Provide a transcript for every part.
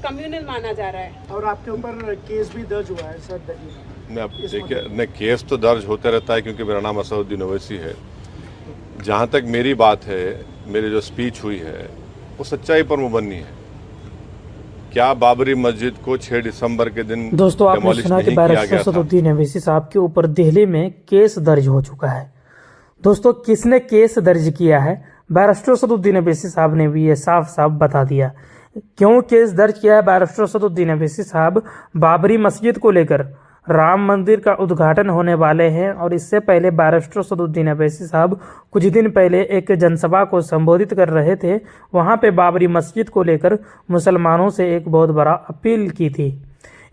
Communal माना जा रहा है। और आपके ऊपर केस भी दर्ज हुआ है सर नहीं, अब देखिए, नहीं, केस तो दर्ज होते रहता है क्योंकि मेरा नाम असदुद्दीन ओवैसी है। जहाँ तक मेरी बात है, मेरी जो स्पीच हुई है वो सच्चाई पर मुबन्नी है। क्या बाबरी मस्जिद को 6 दिसंबर के दिन दोस्तों आपने demolish सुना कि नहीं किया बैरिस्टर गया था? असदुद्दीन ओवैसी साहब के ऊपर दिल्ली में केस दर्ज हो चुका है। दोस्तों किसने केस दर्ज किया है, बैरिस्टर असदुद्दीन ओवैसी साहब ने भी ये साफ साफ बता दिया। क्यों केस दर्ज किया है बैरिस्टर असदुद्दीन ओवैसी साहब? बाबरी मस्जिद को लेकर राम मंदिर का उद्घाटन होने वाले हैं और इससे पहले बैरिस्टर असदुद्दीन ओवैसी साहब कुछ दिन पहले एक जनसभा को संबोधित कर रहे थे। वहां पे बाबरी मस्जिद को लेकर मुसलमानों से एक बहुत बड़ा अपील की थी।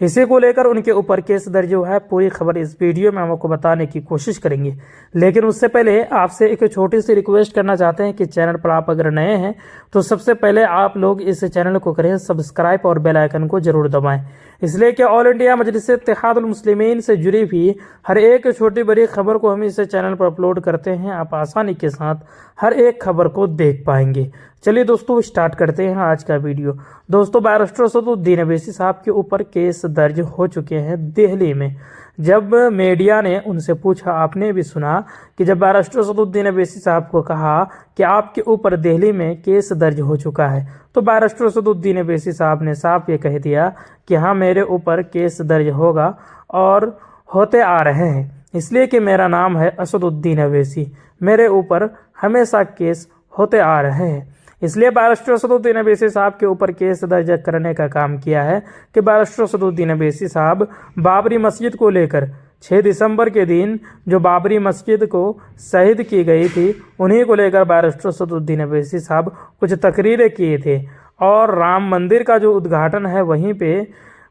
इसी को लेकर उनके ऊपर केस दर्ज हुआ है। पूरी खबर इस वीडियो में हम आपको बताने की कोशिश करेंगे, लेकिन उससे पहले आपसे एक छोटी सी रिक्वेस्ट करना चाहते हैं कि चैनल पर आप अगर नए हैं तो सबसे पहले आप लोग इस चैनल को करें सब्सक्राइब और बेल आइकन को जरूर दबाएं, इसलिए कि ऑल इंडिया मजलिस इत्तेहादुल मुस्लिमीन से जुड़ी हुई हर एक छोटी बड़ी खबर को हम इस चैनल पर अपलोड करते हैं। आप आसानी के साथ हर एक खबर को देख पाएंगे। चलिए दोस्तों स्टार्ट करते हैं आज का वीडियो। दोस्तों बैरिस्टर असदुद्दीन ओवैसी साहब के ऊपर केस दर्ज हो चुके हैं दिल्ली में। जब मीडिया ने उनसे पूछा, आपने भी सुना कि जब बैरिस्टर असदुद्दीन ओवैसी साहब को कहा कि आपके ऊपर दिल्ली में केस दर्ज हो चुका है, तो बैरिस्टर असदुद्दीन ओवैसी साहब ने साफ ये कह दिया कि हाँ मेरे ऊपर केस दर्ज होगा और होते आ रहे हैं, इसलिए कि मेरा नाम है असदुद्दीन ओवैसी, मेरे ऊपर हमेशा केस होते आ रहे हैं। इसलिए बैरिस्टर असदुद्दीन ओवैसी साहब के ऊपर केस दर्ज करने का काम किया है कि बैरिस्टर असदुद्दीन ओवैसी साहब बाबरी मस्जिद को लेकर 6 दिसंबर के दिन जो बाबरी मस्जिद को शहीद की गई थी, उन्हीं को लेकर बैरिस्टर असदुद्दीन ओवैसी साहब कुछ तकरीरें किए थे और राम मंदिर का जो उद्घाटन है वहीं पे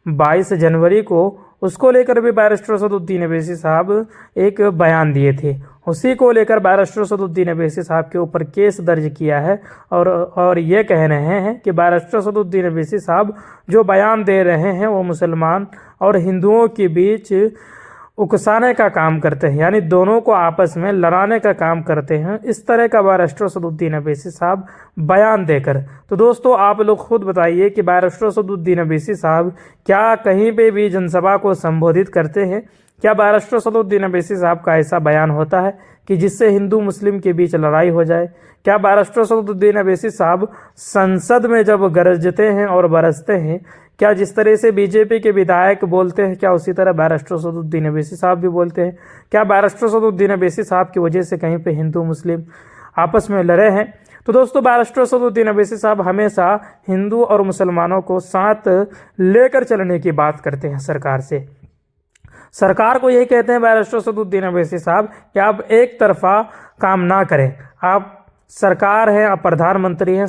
22 जनवरी को, उसको लेकर भी बैरिस्टर असदुद्दीन ओवैसी साहब एक बयान दिए थे। उसी को लेकर बैरिस्टर असदुद्दीन ओवैसी साहब के ऊपर केस दर्ज किया है और ये कह रहे हैं कि बैरिस्टर असदुद्दीन ओवैसी साहब जो बयान दे रहे हैं वो मुसलमान और हिंदुओं के बीच उकसाने का काम करते हैं, यानी दोनों को आपस में लड़ाने का काम करते हैं। इस तरह का बैरिस्टर असदुद्दीन ओवैसी साहब बयान देकर। तो दोस्तों आप लोग खुद बताइए कि बैरिस्टर असदुद्दीन ओवैसी साहब क्या कहीं पे भी जनसभा को संबोधित करते हैं? क्या बैरिस्टर असदुद्दीन ओवैसी साहब का ऐसा बयान होता है कि जिससे हिंदू मुस्लिम के बीच लड़ाई हो जाए? क्या बैरिस्टर असदुद्दीन ओवैसी साहब संसद में जब गरजते हैं और बरसते हैं, क्या जिस तरह से बीजेपी के विधायक बोलते हैं, क्या उसी तरह बैरिस्टर असदुद्दीन ओवैसी साहब भी बोलते हैं? क्या बैरिस्टर असदुद्दीन ओवैसी साहब की वजह से कहीं पे हिंदू मुस्लिम आपस में लड़े हैं? तो दोस्तों बैरिस्टर असदुद्दीन ओवैसी साहब हमेशा हिंदू और मुसलमानों को साथ लेकर चलने की बात करते हैं सरकार से। सरकार को यही कहते हैं बैरिस्टर असदुद्दीन ओवैसी साहब कि आप एक तरफा काम ना करें। आप सरकार है, आप प्रधानमंत्री हैं,